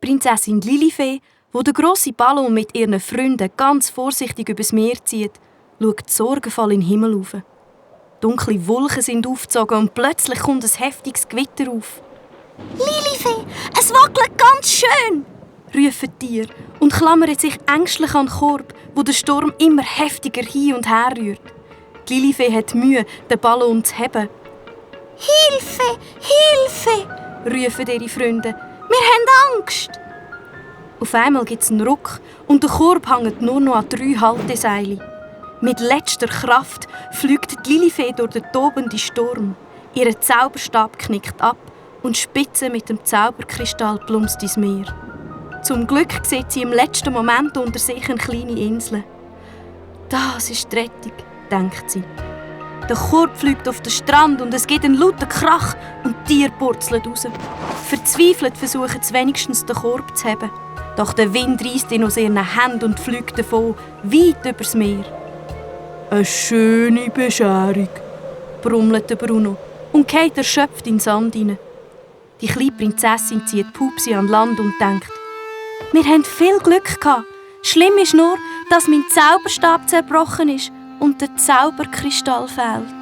Prinzessin Lilifee, wo der grosse Ballon mit ihren Freunden ganz vorsichtig übers Meer zieht, schaut sorgenvoll in den Himmel rauf. Dunkle Wolken sind aufgezogen und plötzlich kommt ein heftiges Gewitter auf. «Lilifee, es wackelt ganz schön!» rufen die Tiere und klammern sich ängstlich an den Korb, wo der Sturm immer heftiger hin und her rührt. Die Lilifee hat Mühe, den Ballon zu heben. «Hilfe! Hilfe!» rufen ihre Freunde. «Wir haben Angst!» Auf einmal gibt es einen Ruck und der Korb hängt nur noch an 3 Halteseilen. Mit letzter Kraft fliegt die Lilifee durch den tobenden Sturm. Ihr Zauberstab knickt ab und Spitze mit dem Zauberkristall plumpst ins Meer. Zum Glück sieht sie im letzten Moment unter sich eine kleine Insel. Das ist die Rettung, denkt sie. Der Korb fliegt auf den Strand und es gibt einen lauten Krach und die Tiere purzeln raus. Verzweifelt versuchen sie wenigstens den Korb zu heben. Doch der Wind reißt ihn aus ihren Händen und fliegt davon, weit übers Meer. «Eine schöne Bescherung», brummelt Bruno und geht erschöpft in den Sand hinein. Die kleine Prinzessin zieht Pupsi an Land und denkt: «Wir hatten viel Glück gehabt. Schlimm ist nur, dass mein Zauberstab zerbrochen ist und der Zauberkristall fehlt.»